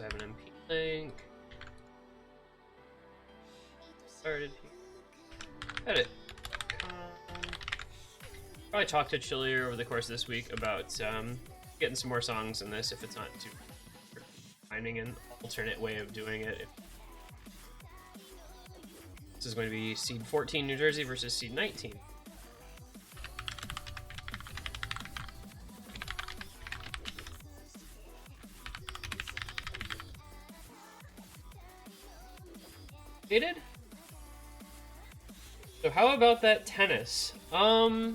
I have an MP link. Started. Edit. Probably talk to Chillier over the course of this week about getting some more songs in this if it's not too. Finding an alternate way of doing it. This is going to be seed 14 New Jersey versus seed 19. Hated? So how about that tennis? I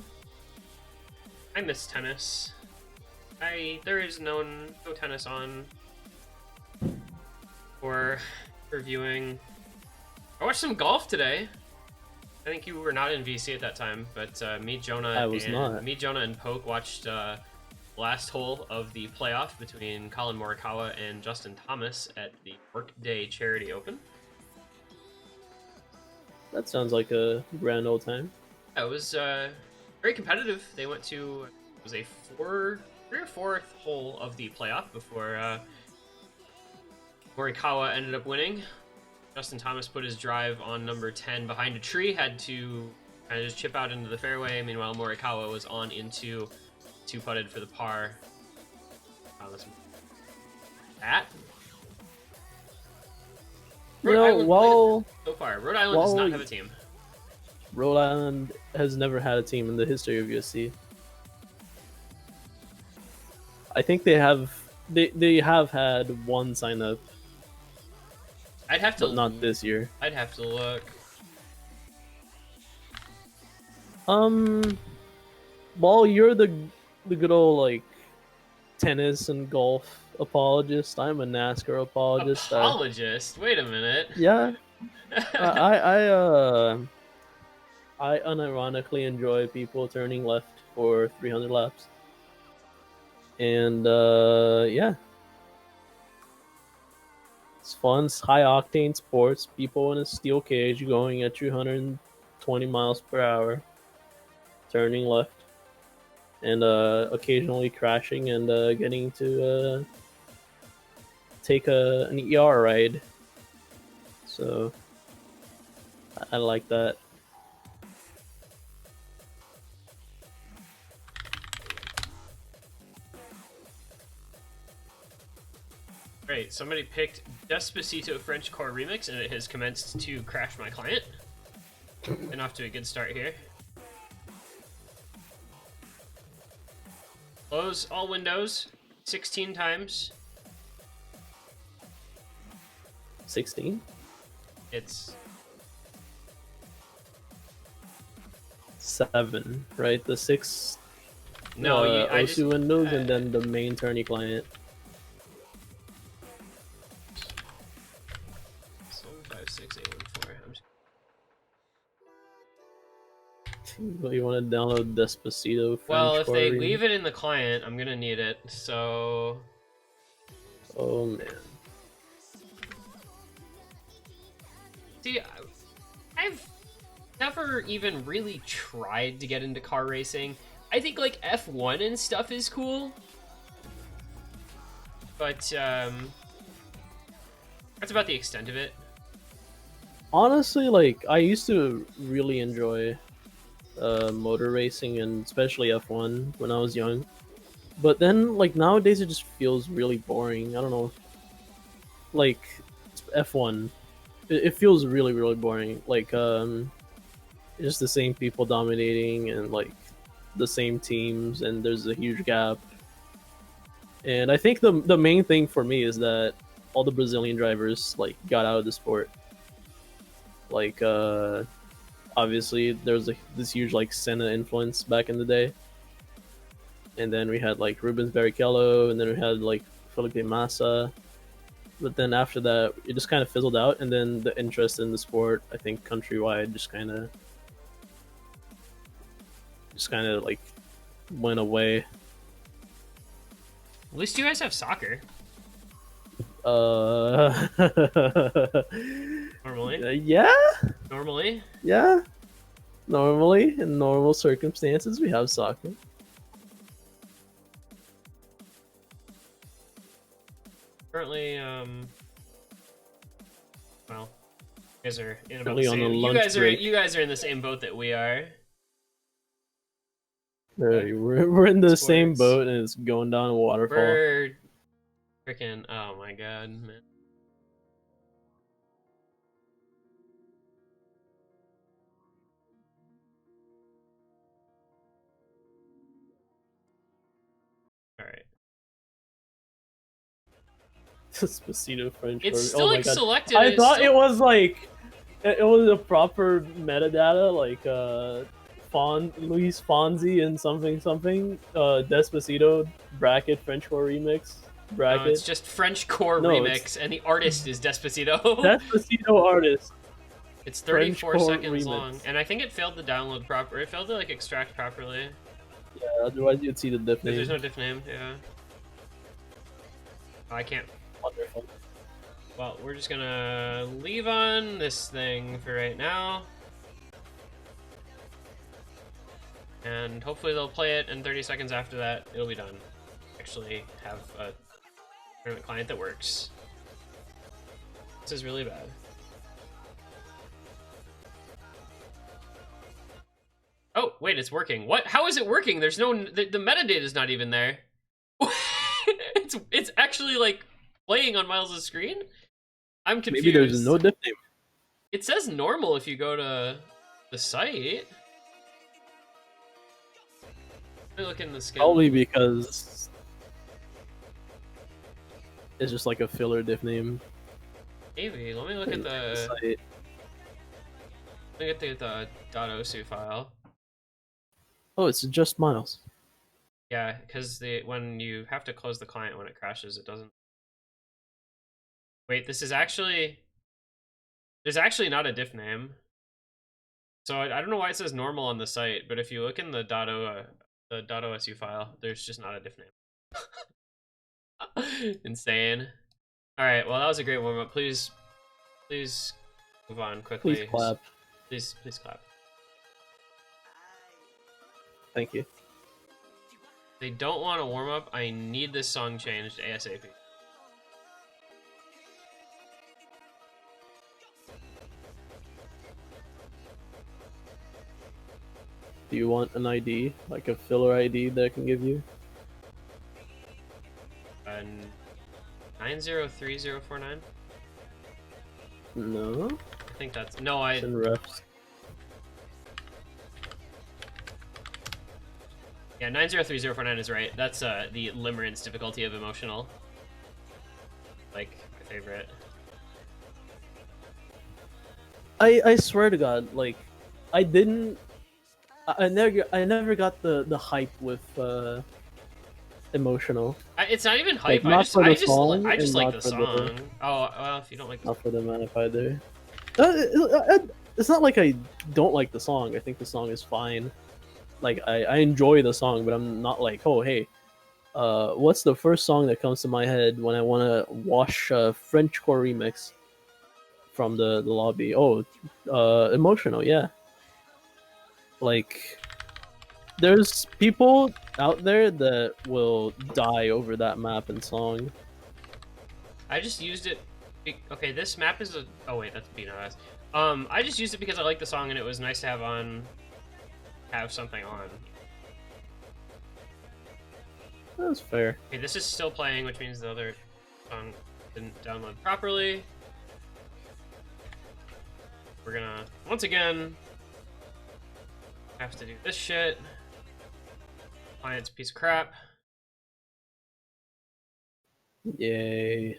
miss tennis. There is no tennis on for viewing. I watched some golf today. I think you were not in VC at that time, but me, Jonah, and Poke watched last hole of the playoff between Colin Morikawa and Justin Thomas at the Workday Charity Open. That sounds like a grand old time. Yeah, it was very competitive. They went to a 3rd or 4th hole of the playoff before Morikawa ended up winning. Justin Thomas put his drive on number 10 behind a tree, had to kind of just chip out into the fairway. Meanwhile, Morikawa was on into 2-putted for the par. That. So far, Rhode Island does not have a team. Rhode Island has never had a team in the history of USC. I think they have had one sign up. I'd have to, but not this year. I'd have to look. Well, you're the good old like tennis and golf apologist. I'm a NASCAR apologist. Wait a minute. Yeah. I unironically enjoy people turning left for 300 laps. And yeah. It's fun. It's high octane sports. People in a steel cage going at 220 miles per hour, turning left, and occasionally crashing and getting to take an ER ride. So I like that. Great, somebody picked Despacito French Core Remix and it has commenced to crash my client. And off to a good start here. Close all windows 16 times. 16? It's 7, right? The 6 no, OSU windows and then the main tourney client. 756 You want to download Despacito French Well, if they Remix? leave it in the client, I'm gonna need it, so... Oh man. See, I've never even really tried to get into car racing. I think like F1 and stuff is cool, but that's about the extent of it. Honestly, like I used to really enjoy motor racing and especially F1 when I was young, but then like nowadays it just feels really boring. I don't know, like F1, it feels really boring. Like just the same people dominating and like the same teams, and there's a huge gap. And I think the main thing for me is that all the Brazilian drivers like got out of the sport. Like obviously there was this huge like Senna influence back in the day, and then we had like Rubens Barrichello, and then we had like Felipe Massa. But then after that, it just kind of fizzled out, and then the interest in the sport, I think countrywide, just kind of like went away. At least you guys have soccer. Normally? Yeah? Normally? Yeah. Normally, in normal circumstances, we have soccer. Currently apparently, well, you guys are in about Apparently the on same. a You lunch guys are break. in the same boat that we are. We're in the same Sports. boat and it's going down a waterfall. We're freaking. Oh my god, man. All right. Despacito French. It's Or, still oh my like god! selected. I thought still... it was like it was a proper metadata, like Luis Fonzi and something something. Despacito bracket Frenchcore remix bracket. No, it's just Frenchcore remix, and the artist is Despacito. Despacito artist. It's 34 Frenchcore seconds remix. long, and I think it failed to download proper. It failed to like extract properly. Yeah, otherwise you'd see the diff name. There's no diff name. Yeah. Oh, I can't. Wonderful. Well, we're just gonna leave on this thing for right now. And hopefully they'll play it, and 30 seconds after that, it'll be done. Actually have a tournament client that works. This is really bad. Oh, wait, it's working. What? How is it working? There's no... The metadata is not even there. It's actually, like, playing on Miles' screen? I'm confused. Maybe there's no diff name. It says normal if you go to the site. Let me look in the skin. Probably because it's just like a filler diff name. Maybe. Let me look at the site. Let me get the .osu file. Oh, it's just Miles. Yeah, because when you have to close the client when it crashes, it doesn't. Wait, this is actually... There's actually not a diff name. So I don't know why it says normal on the site, but if you look in the .osu file, there's just not a diff name. Insane. Alright, well that was a great warm-up. Please move on quickly. Please clap. Please clap. Thank you. They don't want a warm-up. I need this song changed ASAP. Do you want an ID, like a filler ID that I can give you? 903049? No. I think that's... No, It's in refs. Yeah, 903049 is right. That's the limerence difficulty of emotional. Like, my favorite. I swear to God, like, I never got the hype with emotional. It's not even hype. Like, I just like the song. Oh well, if you don't like the not song. for the map either. It's not like I don't like the song. I think the song is fine. Like I enjoy the song, but I'm not like, oh hey, what's the first song that comes to my head when I want to wash a Frenchcore remix from the lobby? Oh, emotional, yeah. Like, there's people out there that will die over that map and song. I just used it. Okay, this map is a. Oh wait, that's BNOS. I just used it because I like the song and it was nice to have something on. That's fair. Okay, this is still playing, which means the other song didn't download properly. We're gonna once again have to do this shit. Client's a piece of crap. Yay.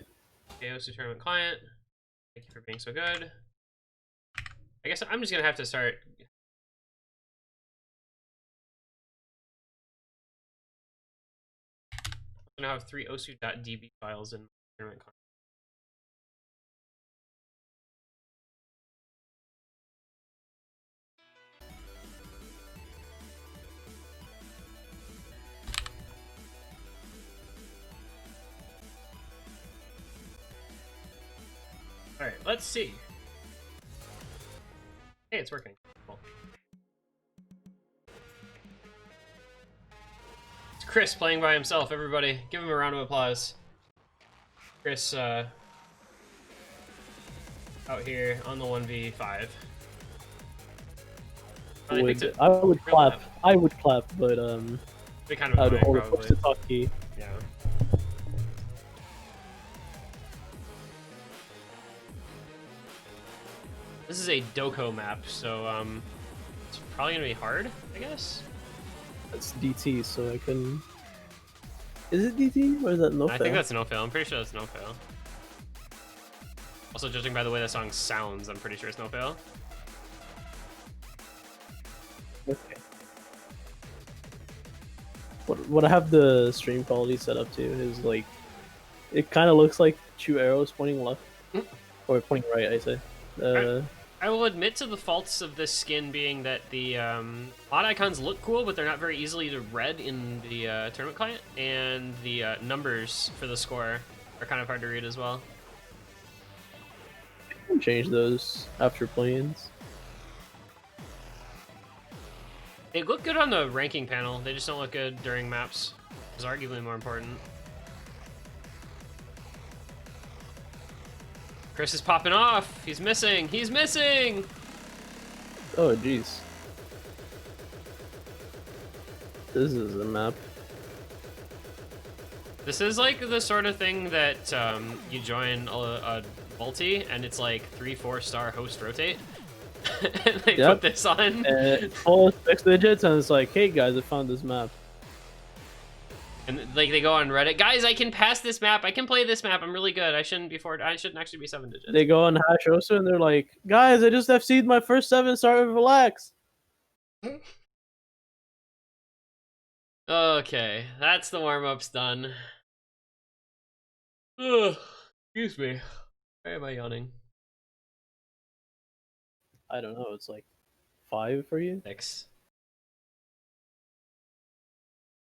USC tournament client. Thank you for being so good. I guess I'm just gonna have to start. I'm gonna have 3 osu.db files in tournament client. Alright, let's see. Hey, it's working. Cool. It's Chris playing by himself, everybody. Give him a round of applause. Chris out here on the 1v5. I would clap. Map. I would clap, but Be kind of annoying, probably. Yeah. This is a Doko map, so it's probably gonna be hard, I guess. It's DT, so I can. Is it DT or is that no fail? I think that's no fail. I'm pretty sure that's no fail. Also, judging by the way that song sounds, I'm pretty sure it's no fail. Okay. What I have the stream quality set up to is like, it kind of looks like 2 arrows pointing left, or pointing right, I say. I will admit to the faults of this skin being that the mod icons look cool, but they're not very easily read in the tournament client, and the numbers for the score are kind of hard to read as well. You can change those after play-ins. They look good on the ranking panel, they just don't look good during maps, which is arguably more important. Chris is popping off. He's missing. He's missing. Oh, jeez. This is a map. This is like the sort of thing that you join a multi and it's like 3-4 star host rotate. And they put this on. All 6 digits and it's like, hey guys, I found this map. And like they go on Reddit, guys, I can pass this map. I can play this map. I'm really good. I shouldn't actually be 7 digits. They go on Hash also and they're like, guys, I just FC'd my first 7 star. Relax. Okay, that's the warm-ups done. Ugh, excuse me. Why am I yawning? I don't know. It's like 5 for you. 6.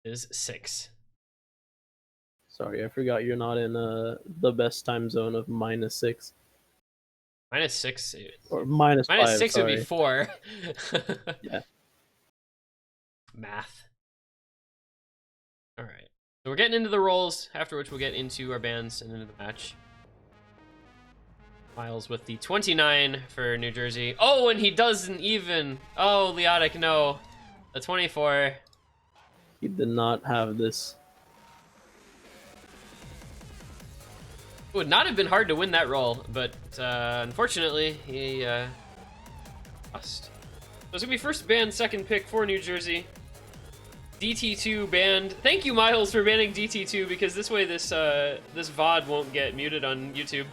It is 6. Sorry, I forgot you're not in the best time zone of -6. -6 or -5. -6 sorry. would be 4. Yeah. Math. All right. So we're getting into the roles, after which we'll get into our bands and into the match. Miles with the 29 for New Jersey. Oh, and he doesn't even. Oh, Leotic, no. The 24. He did not have this. It would not have been hard to win that roll, but unfortunately, he lost. So it's going to be first banned, second pick for New Jersey. DT2 banned. Thank you, Miles, for banning DT2, because this way this VOD won't get muted on YouTube.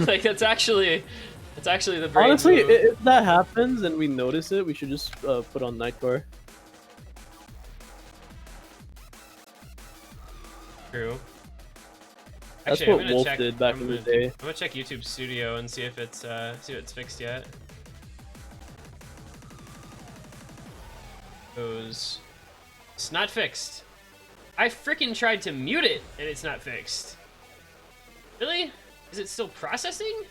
Like, that's actually the brave Honestly, move. if that happens and we notice it, we should just put on Nightcore. True. That's Actually, what Wolf did back in the day. I'm gonna check YouTube Studio and see if it's fixed yet. It's not fixed. I freaking tried to mute it and it's not fixed. Really? Is it still processing?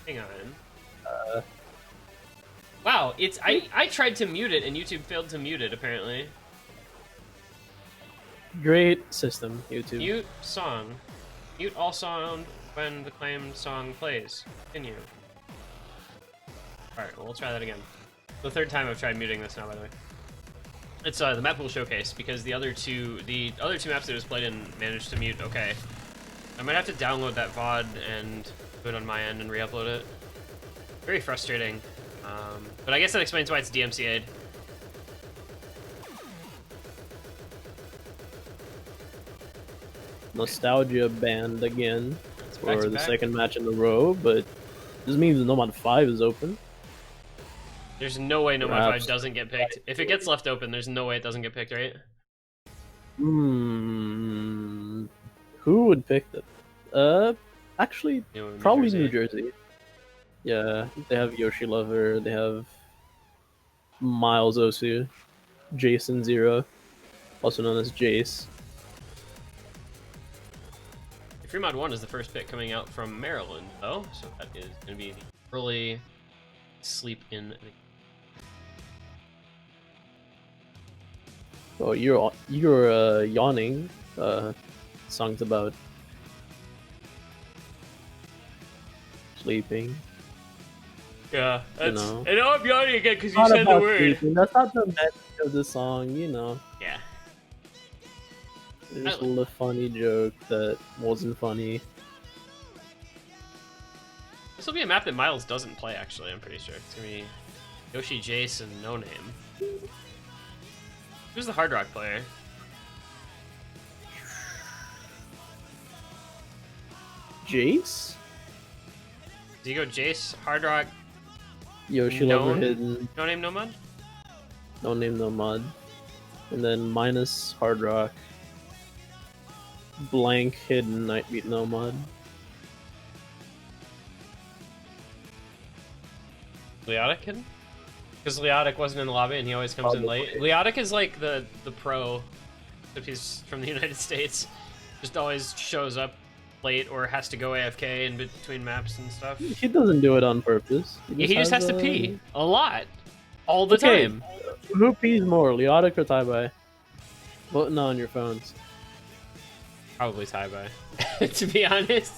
Hang on. Wow, I tried to mute it and YouTube failed to mute it apparently. Great system, YouTube. Mute song. Mute all sound when the claimed song plays. Continue. Alright, well, we'll try that again. The 3rd time I've tried muting this now, by the way. It's the map pool showcase, because the other two maps that it was played in managed to mute. Okay. I might have to download that VOD and do it on my end and re-upload it. Very frustrating. But I guess that explains why it's DMCA'd. Nostalgia banned again for the second match in a row, but this means Nomad 5 is open. There's no way Nomad 5 doesn't get picked. If it gets left open, there's no way it doesn't get picked, right? Who would pick them? Actually, probably New Jersey. Yeah, they have Yoshi Lover, they have Miles Osu, Jason Zero, also known as Jace. Fremont 1 is the first pick coming out from Maryland, though, so that is going to be the early sleep in. Oh, you're yawning. song's about sleeping. Yeah, you know. I know I'm yawning again because you said the word. Sleeping. That's not the message of the song, you know. Yeah. It's just a little funny joke that wasn't funny. This will be a map that Miles doesn't play, actually, I'm pretty sure. It's gonna be Yoshi, Jace, and No Name. Who's the Hard Rock player? Jace? Do you go Jace, Hard Rock, Yoshi Lover Hidden. No Name, No Mud? No Name, No Mud. And then minus Hard Rock. Blank Hidden Night Beat No Mud. Leotic hidden? Because Leotic wasn't in the lobby and he always comes in late. Leotic is like the pro, if he's from the United States. Just always shows up late or has to go AFK in between maps and stuff. He doesn't do it on purpose. He just has to pee a lot. All the time. Who pees more, Leotic or Taibai? Voting on your phones. Probably Taibai, to be honest.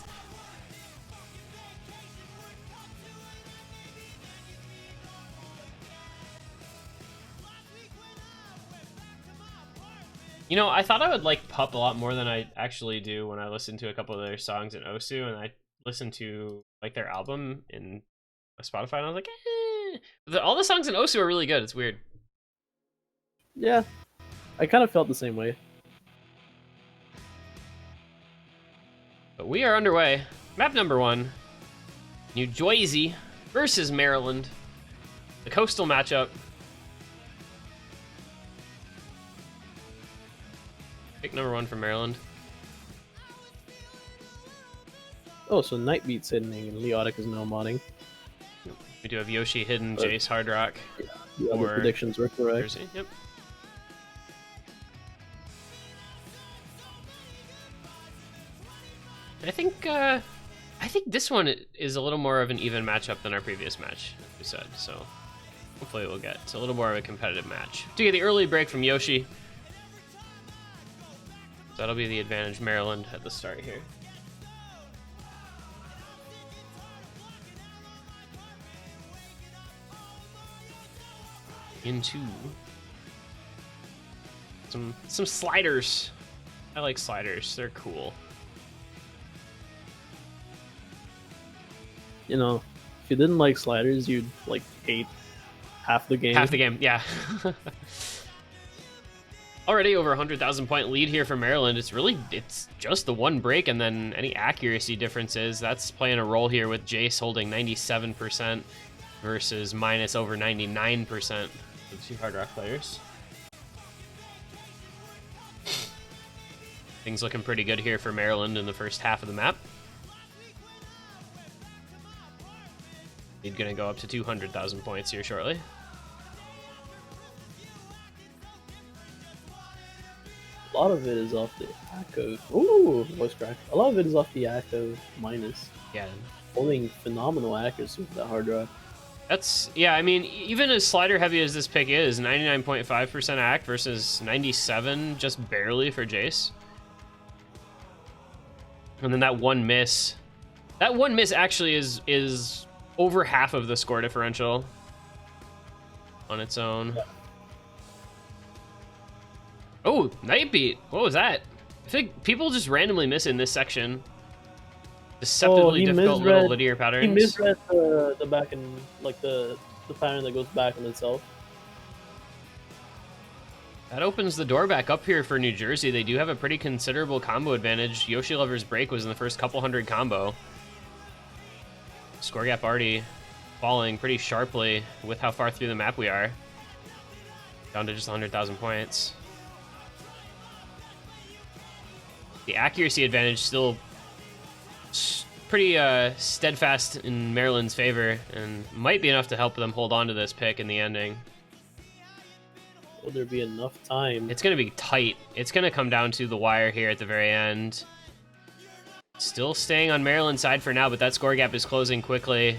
You know, I thought I would like Pup a lot more than I actually do when I listen to a couple of their songs in Osu, and I listened to like their album in Spotify, and I was like, all the songs in Osu are really good. It's weird. Yeah, I kind of felt the same way. But we are underway. Map number 1, New Jersey versus Maryland. The coastal matchup. Pick number 1 for Maryland. Oh, so Nightbeat's hidden and Leotic is no modding. We do have Yoshi hidden, Jace, Hard Rock. Yeah, the other predictions were correct. Jersey. Yep. I think this one is a little more of an even matchup than our previous match, as we said. So hopefully we'll get a little more of a competitive match. To get the early break from Yoshi. So that'll be the advantage Maryland at the start here. Into some sliders. I like sliders. They're cool. You know, if you didn't like sliders, you'd like hate half the game. Half the game, yeah. Already over 100,000 point lead here for Maryland. It's just the one break and then any accuracy differences. That's playing a role here with Jace holding 97% versus minus over 99% for the 2 Hard Rock players. Things looking pretty good here for Maryland in the first half of the map. He's gonna go up to 200,000 points here shortly. A lot of it is off the Echo. Ooh, voice crack. A lot of it is off the Echo minus. Yeah. Holding phenomenal accuracy with that Hard Rock. That's, yeah, I mean, even as slider heavy as this pick is, 99.5% act versus 97, just barely for Jace. And then that one miss. That one miss actually is over half of the score differential on its own. Yeah. Oh, Night Beat. What was that? I think people just randomly miss in this section. Deceptively difficult little linear patterns. He misread the back and like the pattern that goes back on itself. That opens the door back up here for New Jersey. They do have a pretty considerable combo advantage. Yoshi Lover's break was in the first couple hundred combo. Score gap already falling pretty sharply with how far through the map we are. Down to just 100,000 points. The accuracy advantage still pretty steadfast in Maryland's favor and might be enough to help them hold on to this pick in the ending. Will there be enough time? It's going to be tight. It's going to come down to the wire here at the very end. Still staying on Maryland's side for now, but that score gap is closing quickly.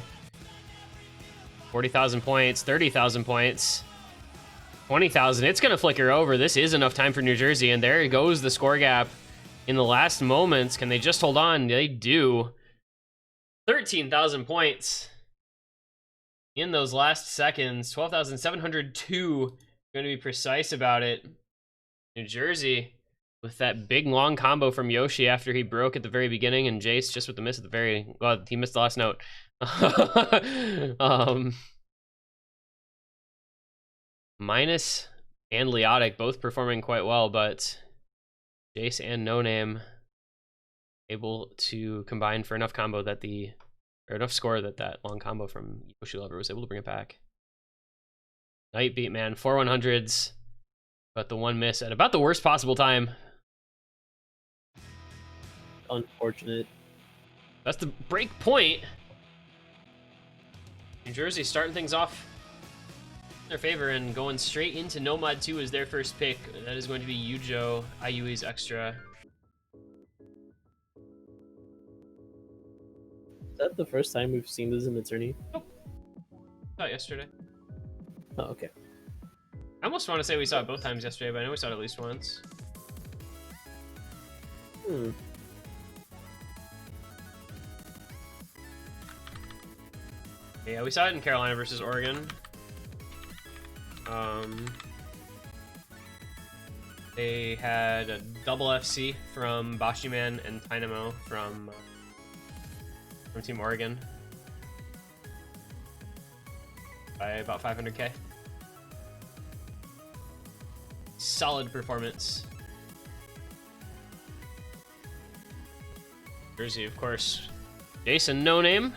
40,000 points, 30,000 points, 20,000. It's going to flicker over. This is enough time for New Jersey, and there goes the score gap. in the last moments. Can they just hold on? They do. 13,000 points in those last seconds. 12,702. Going to be precise about it. New Jersey with that big long combo from Yoshi after he broke at the very beginning, and Jace just with the miss at the very, well, he missed the last note. Minus and Leotic both performing quite well, but Jace and No Name able to combine for enough combo that enough score that long combo from Yoshi Lover was able to bring it back. Night beat, man, 4-100s, but the one miss at about the worst possible time. Unfortunate. That's the break point. New Jersey starting things off in their favor and going straight into Nomad 2 as their first pick. That is going to be Yujo, IUE's extra. Is that the first time we've seen this in the tourney? Nope. Saw it yesterday. Oh, okay. I almost want to say we saw it both times yesterday, but I know we saw it at least once. Yeah, we saw it in Carolina versus Oregon. They had a double FC from Bashiman and Dynamo from Team Oregon by about 500k. Solid performance. Jersey, of course. Jason, No Name,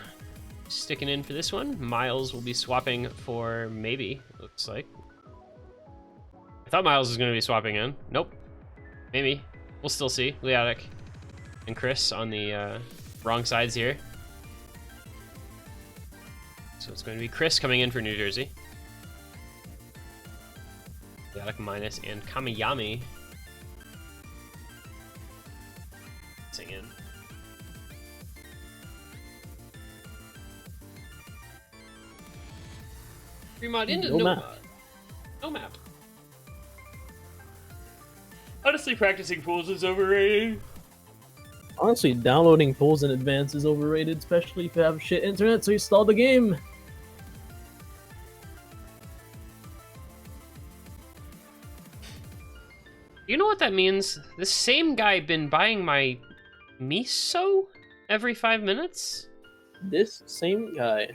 sticking in for this one. Miles will be swapping for maybe, looks like. I thought Miles was going to be swapping in. Nope. Maybe. We'll still see. Leotic and Chris on the wrong sides here. So it's going to be Chris coming in for New Jersey. Leotic minus and Kamiyami sing in. Remod into no map. No map. Honestly, practicing pools is overrated. Honestly, downloading pools in advance is overrated, especially if you have shit internet, so you stall the game. You know what that means? The same guy been buying my miso every 5 minutes? This same guy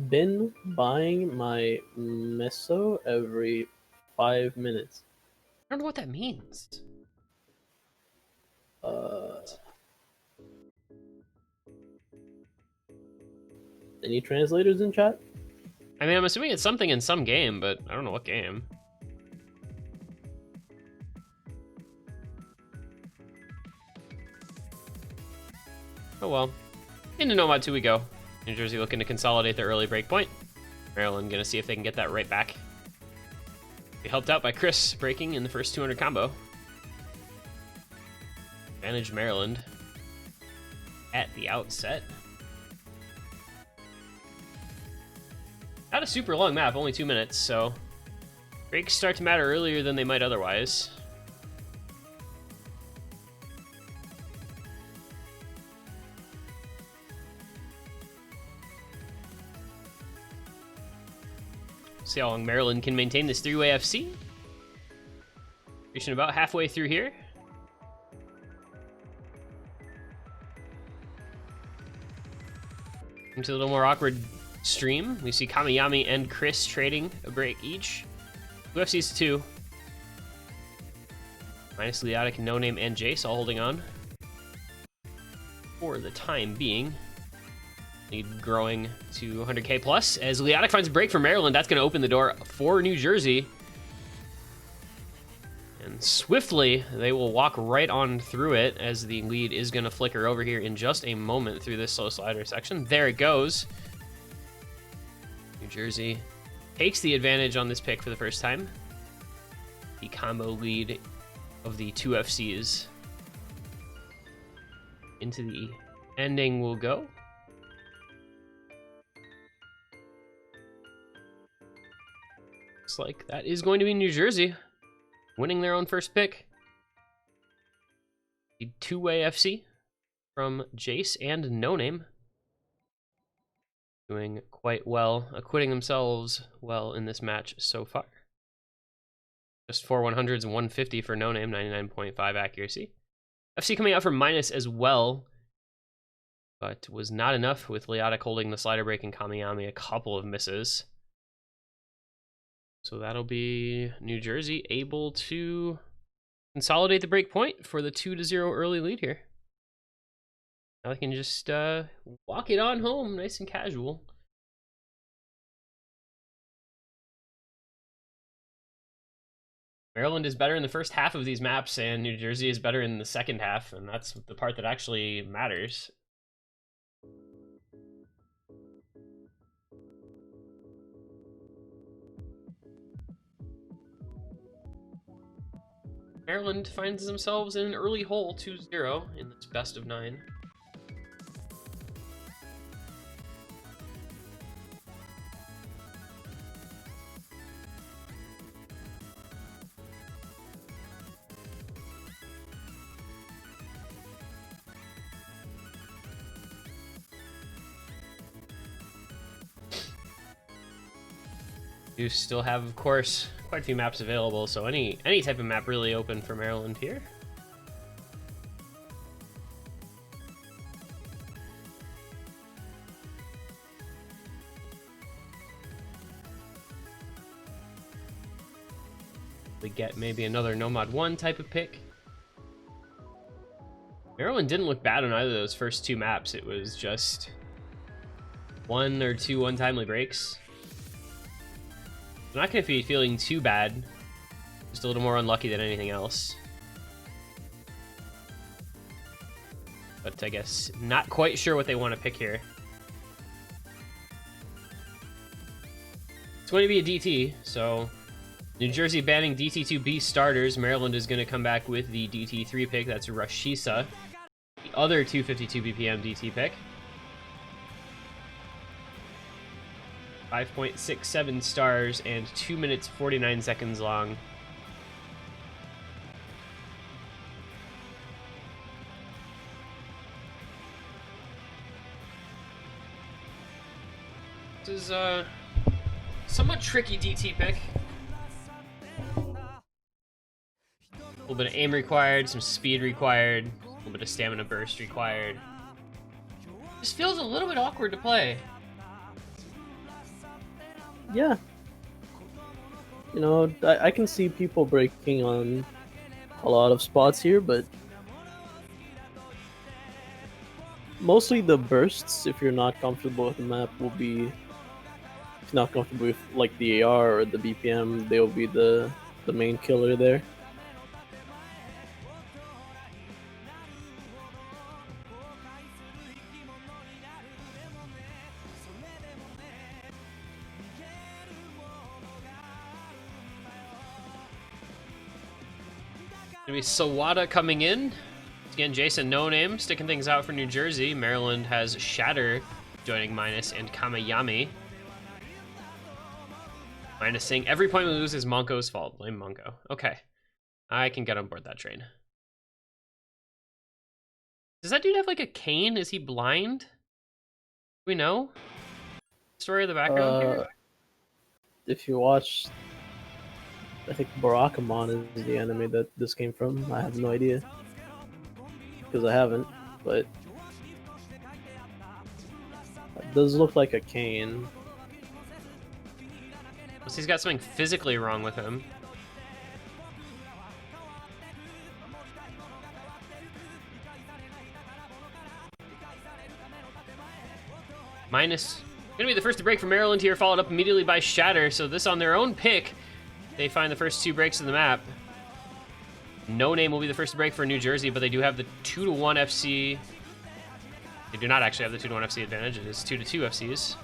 been buying my miso every 5 minutes. I don't know what that means. Any translators in chat? I mean, I'm assuming it's something in some game, but I don't know what game. Oh well. Into Nomad 2 we go. New Jersey looking to consolidate their early break point. Maryland gonna see if they can get that right back. Be helped out by Chris breaking in the first 200 combo. Advantage Maryland at the outset. Not a super long map, only 2 minutes, so breaks start to matter earlier than they might otherwise. See how long Maryland can maintain this three-way FC. Reaching about halfway through here. Into a little more awkward stream. We see Kamiyami and Chris trading a break each. UFC's 2. Minus Leotic, No Name, and Jace all holding on. For the time being. Lead growing to 100k plus as Leotic finds a break for Maryland. That's going to open the door for New Jersey. And swiftly, they will walk right on through it as the lead is going to flicker over here in just a moment through this slow slider section. There it goes. New Jersey takes the advantage on this pick for the first time. The combo lead of the two FCs. Into the ending will go. Looks like that is going to be New Jersey winning their own first pick. The two-way FC from Jace and No Name. Doing quite well, acquitting themselves well in this match so far. Just 4 100s and 150 for No Name, 99.5 accuracy. FC coming out for minus as well, but was not enough with Leotic holding the slider break and Kamiyami a couple of misses. So that'll be New Jersey able to consolidate the break point for the 2-0 early lead here. Now they can just walk it on home, nice and casual. Maryland is better in the first half of these maps, and New Jersey is better in the second half, and that's the part that actually matters. Maryland finds themselves in an early hole, 2-0 in this best of 9. You still have, of course, quite a few maps available, so any type of map really open for Maryland here. We get maybe another Nomad 1 type of pick. Maryland didn't look bad on either of those first two maps. It was just 1 or 2 untimely breaks. I'm not going to be feeling too bad. Just a little more unlucky than anything else. But I guess not quite sure what they want to pick here. It's going to be a DT, so New Jersey banning DT2B starters. Maryland is going to come back with the DT3 pick. That's Rashisa, the other 252 BPM DT pick. 5.67 stars and 2 minutes 49 seconds long. This is a somewhat tricky DT pick. A little bit of aim required, some speed required, a little bit of stamina burst required. This feels a little bit awkward to play. Yeah. You know, I can see people breaking on a lot of spots here, but mostly the bursts, if you're not comfortable with the map, will be, if you're not comfortable with like the AR or the BPM, they'll be the main killer there. Gonna be Sawada coming in. Again, Jason No Name sticking things out for New Jersey. Maryland has Shatter joining minus and Kamayami. Minus saying every point we lose is Monko's fault. Blame Monko. Okay. I can get on board that train. Does that dude have like a cane? Is he blind? Do we know? Story of the background here? If you watch, I think Barakamon is the anime that this came from. I have no idea. Because I haven't, but it does look like a cane. Unless he's got something physically wrong with him. Minus. Gonna be the first to break for Maryland here, followed up immediately by Shatter. So this on their own pick, they find the first 2 breaks of the map. No Name will be the first to break for New Jersey, but they do have the 2-1 FC. They do not actually have the 2-1 FC advantage. It is 2-2 FCs.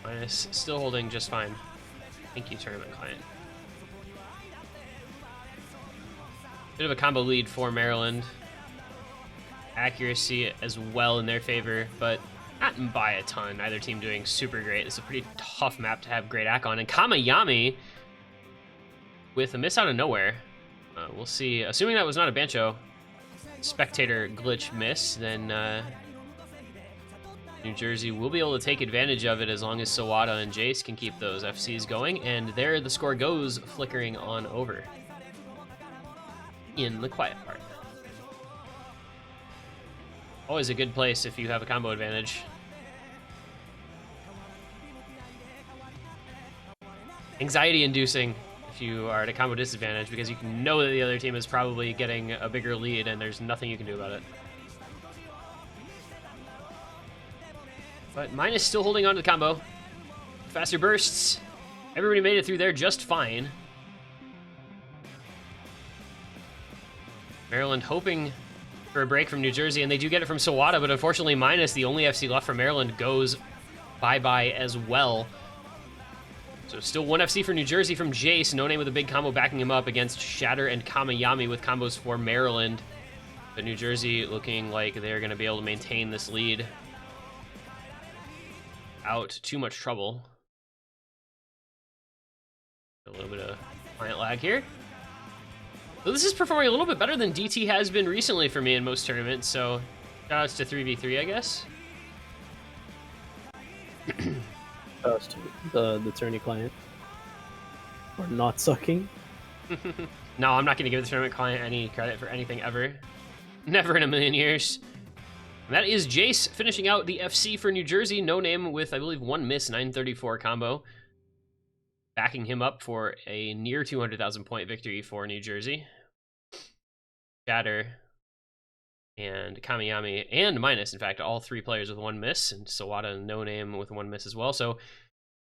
Minus still holding just fine. Thank you, tournament client. Bit of a combo lead for Maryland. Accuracy as well in their favor, but not by a ton. Neither team doing super great. This is a pretty tough map to have great ac on. And Kamayami with a miss out of nowhere. We'll see. Assuming that was not a Bancho spectator glitch miss, then New Jersey will be able to take advantage of it as long as Sawada and Jace can keep those FCs going. And there the score goes, flickering on over in the quiet part. Always a good place if you have a combo advantage. Anxiety-inducing if you are at a combo disadvantage, because you can know that the other team is probably getting a bigger lead and there's nothing you can do about it. But Minus still holding on to the combo. Faster bursts. Everybody made it through there just fine. Maryland hoping for a break from New Jersey, and they do get it from Sawada, but unfortunately Minus, the only FC left for Maryland, goes bye-bye as well. So still one FC for New Jersey from Jace, No Name with a big combo backing him up against Shatter and Kamayami with combos for Maryland. But New Jersey looking like they're going to be able to maintain this lead without too much trouble. A little bit of client lag here. So this is performing a little bit better than DT has been recently for me in most tournaments, so shoutouts to 3v3, I guess. Shoutouts to the tourney client. Or not sucking. No, I'm not going to give the tournament client any credit for anything ever. Never in a million years. And that is Jace finishing out the FC for New Jersey. No Name with, I believe, one miss, 934 combo. Backing him up for a near 200,000 point victory for New Jersey. Shatter and Kamiyami and Minus, in fact, all three players with one miss, and Sawada and No Name with one miss as well. So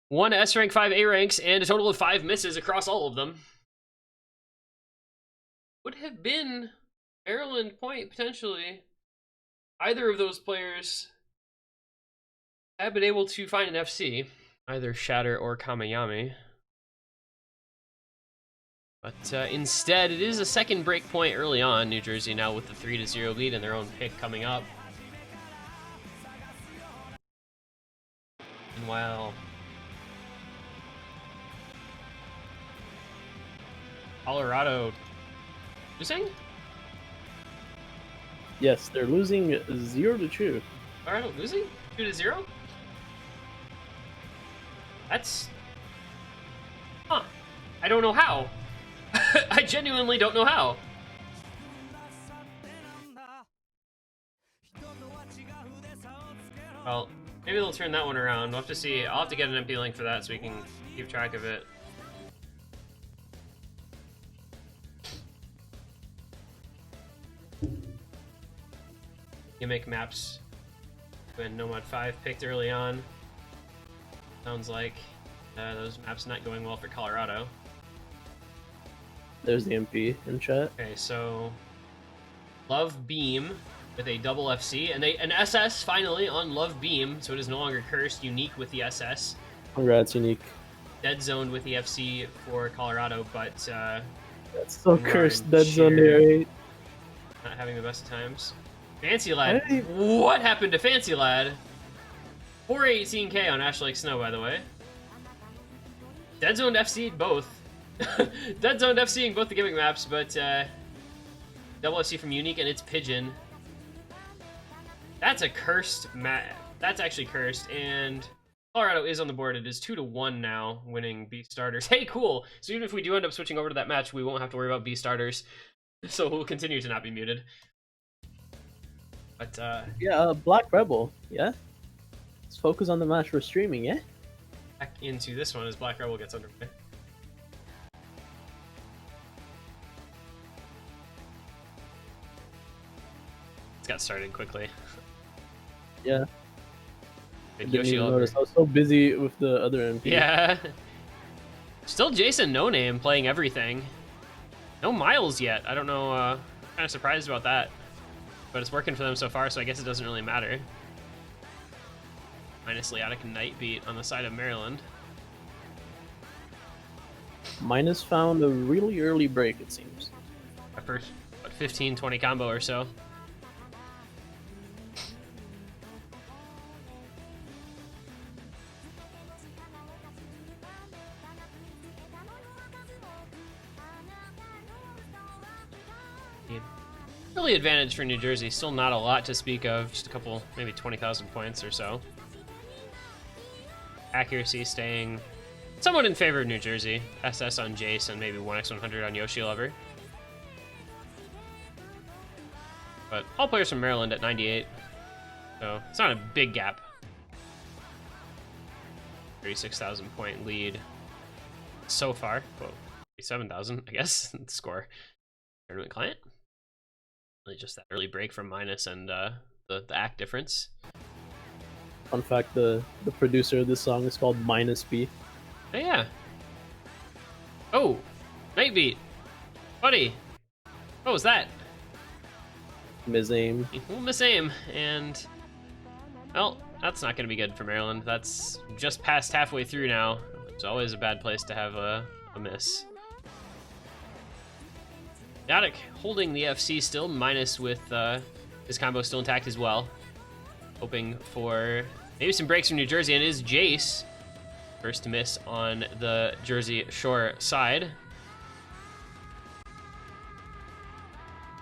one S rank, 5 A ranks, and a total of 5 misses across all of them. Would have been Maryland point potentially. Either of those players have been able to find an FC, either Shatter or Kamayami. But instead, it is a second break point early on. New Jersey now with the 3-0 lead and their own pick coming up. And while Colorado losing? Yes, they're losing 0-2. Colorado losing 2-0? That's... Huh. I don't know how. I genuinely don't know how. Well, maybe they'll turn that one around. We'll have to see. I'll have to get an MP link for that so we can keep track of it. Gimmick maps when Nomad 5 picked early on. Sounds like those maps not going well for Colorado. There's the MP in chat. Okay, so Love Beam with a double FC, and an SS finally on Love Beam, so it is no longer cursed. Unique with the SS. Congrats, Unique. Dead Zoned with the FC for Colorado, but that's so cursed. Dead Zone there, 8. Not having the best of times. Fancy Lad. What happened to Fancy Lad? 418k on Ash Lake Snow, by the way. Dead Zoned FC'd both. Dead Zoned FC'ing both the gimmick maps, but double FC from Unique and it's Pigeon. That's a cursed map. That's actually cursed, and Colorado is on the board. It is 2-1 now, winning B starters. Hey, cool. So even if we do end up switching over to that match, we won't have to worry about B starters. So we'll continue to not be muted. But yeah, Black Rebel. Yeah. Let's focus on the match we're streaming. Yeah. Back into this one as Black Rebel gets underway. Got started quickly. Yeah. Big I didn't Yoshi even over. notice. I was so busy with the other MP. Yeah. Still Jason No Name playing everything. No Miles yet. I don't know. I'm kind of surprised about that. But it's working for them so far, so I guess it doesn't really matter. Minus Leotic Nightbeat on the side of Maryland. Minus found a really early break, it seems. A first, what, 15-20 combo or so. Early advantage for New Jersey. Still not a lot to speak of. Just a couple, maybe 20,000 points or so. Accuracy staying somewhat in favor of New Jersey. SS on Jace and maybe 1x100 on Yoshi Lover. But all players from Maryland at 98. So it's not a big gap. 36,000 point lead so far. Whoa, 37,000, I guess. Score. Tournament client. Really just that early break from minus and the act difference. Fun fact, the producer of this song is called Minus B. Oh, yeah. Oh, Night Beat. Buddy. What was that? Miss Aim. Well, Miss Aim. And, well, that's not going to be good for Maryland. That's just past halfway through now. It's always a bad place to have a miss. Yadik holding the FC still, minus with his combo still intact as well. Hoping for maybe some breaks from New Jersey, and it is Jace. First to miss on the Jersey Shore side.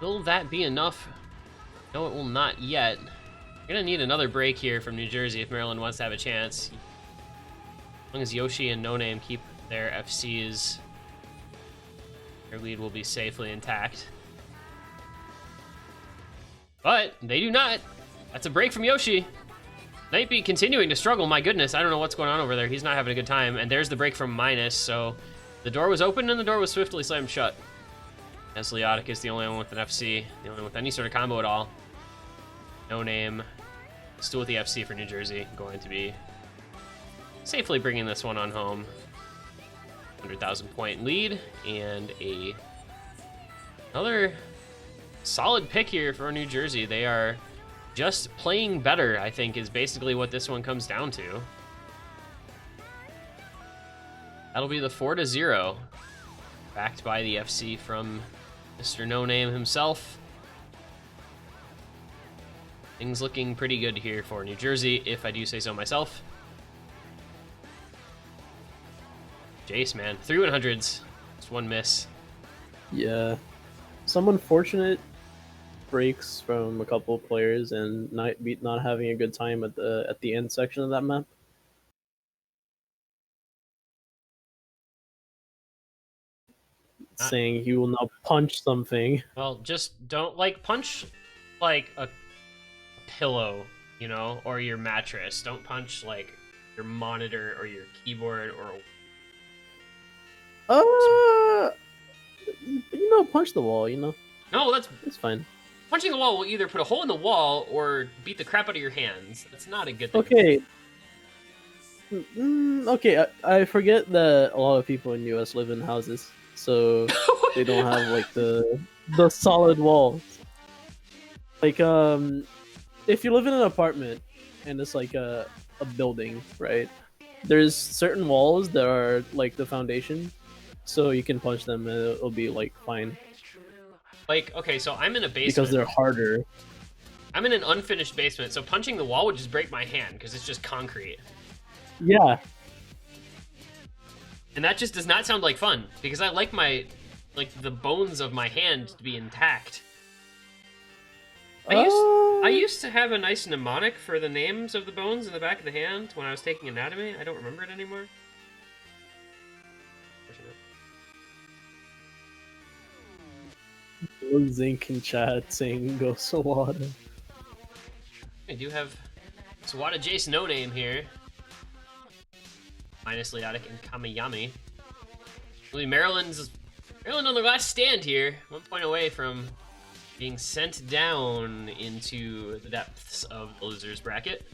Will that be enough? No, it will not yet. We're gonna need another break here from New Jersey if Maryland wants to have a chance. As long as Yoshi and No Name keep their FCs, their lead will be safely intact. But they do not. That's a break from Yoshi. Nightbeat continuing to struggle. My goodness, I don't know what's going on over there. He's not having a good time. And there's the break from minus. So the door was open and the door was swiftly slammed shut. As Leotic is the only one with an FC, the only one with any sort of combo at all. No Name, still with the FC for New Jersey, going to be safely bringing this one on home. 100,000 point lead and another solid pick here for New Jersey. They are just playing better, I think, is basically what this one comes down to. That'll be the 4-0, backed by the FC from Mr. No Name himself. Things looking pretty good here for New Jersey, if I do say so myself. Jace, man, 3 100s, just one miss. Yeah, some unfortunate breaks from a couple of players, and Nightbeat not having a good time at the end section of that map. Saying he will now punch something. Well, just don't punch like a pillow, you know, or your mattress. Don't punch like your monitor or your keyboard or. Punch the wall. No, it's fine. Punching the wall will either put a hole in the wall or beat the crap out of your hands. That's not a good thing. Okay. Okay, I forget that a lot of people in US live in houses, so they don't have like the solid walls. Like if you live in an apartment and it's like a building, right? There's certain walls that are like the foundation, so you can punch them and it'll be like fine. Like, okay, so I'm in a basement. Because they're harder. I'm in an unfinished basement, so punching the wall would just break my hand because it's just concrete. Yeah. And that just does not sound like fun because I like the bones of my hand to be intact. I used to have a nice mnemonic for the names of the bones in the back of the hand when I was taking anatomy. I don't remember it anymore. Zinc in chat saying go Sawada. I do have Sawada Jace No Name here. Minus Leotic and Kamayami. Really, Maryland on their last stand here. 1 point away from being sent down into the depths of the losers bracket.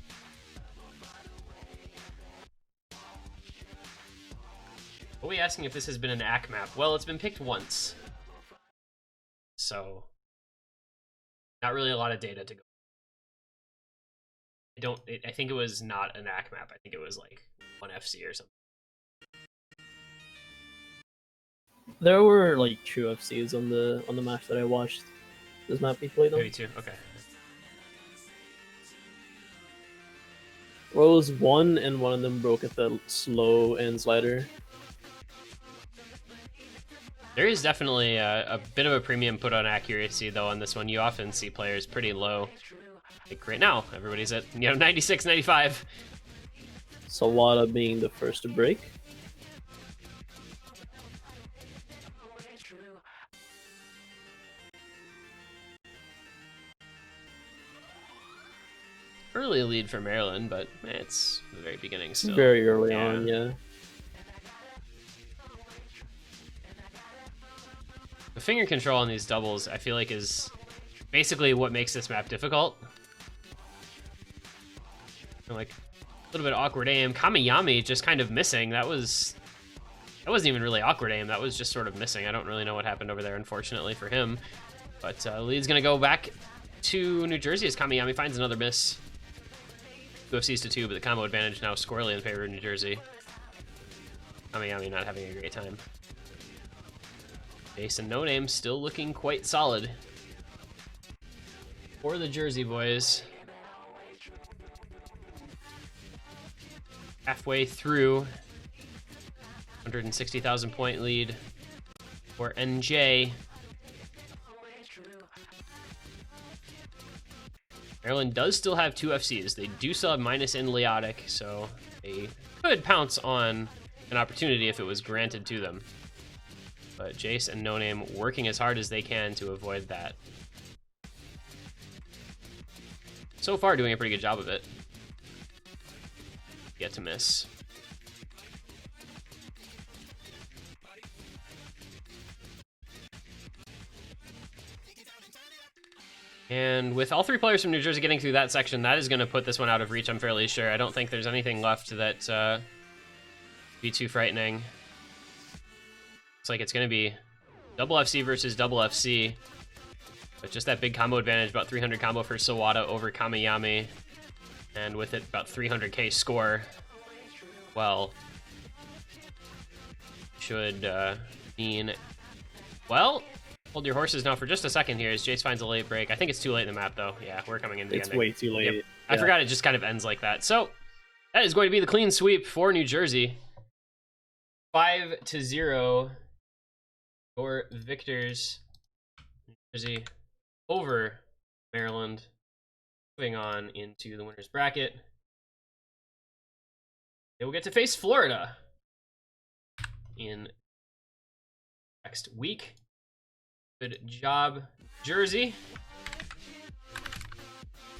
Are we asking if this has been an ACK map? Well, it's been picked once. So, not really a lot of data to go. I think it was not an ACK map. I think it was like 1 FC or something. There were like 2 FCs on the match that I watched. This map be played on? Maybe 2, okay. Well, it was 1 and one of them broke at the slow end slider. There is definitely a bit of a premium put on accuracy, though, on this one. You often see players pretty low. Like right now, everybody's at 96, 95. Sawada being the first to break. Early lead for Maryland, but it's the very beginning still. Very early on, yeah. The finger control on these doubles, I feel like, is basically what makes this map difficult. Like a little bit of awkward aim. Kamiyami just kind of missing. That wasn't even really awkward aim. That was just sort of missing. I don't really know what happened over there, unfortunately for him. But lead's gonna go back to New Jersey as Kamiyami finds another miss. UFC's to 2, but the combo advantage now squarely in favor of New Jersey. Kamiyami not having a great time. Jason No Name still looking quite solid for the Jersey boys. Halfway through, 160,000 point lead for NJ. Maryland does still have 2 FCs. They do still have minus in Leotic, so they could pounce on an opportunity if it was granted to them. But Jace and No Name working as hard as they can to avoid that. So far, doing a pretty good job of it. Yet to miss. And with all 3 players from New Jersey getting through that section, that is going to put this one out of reach, I'm fairly sure. I don't think there's anything left that be too frightening. Looks like it's going to be double FC versus double FC. But just that big combo advantage, about 300 combo for Sawada over Kamiyami. And with it, about 300k score. Well, should mean... Well... Hold your horses now for just a second here as Jace finds a late break. I think it's too late in the map, though. Yeah, we're coming into the ending. It's way too late. Yep. Yeah. I forgot it just kind of ends like that. So, that is going to be the clean sweep for New Jersey. 5-0 for victors. New Jersey over Maryland. Moving on into the winner's bracket. They will get to face Florida in next week. Good job, Jersey.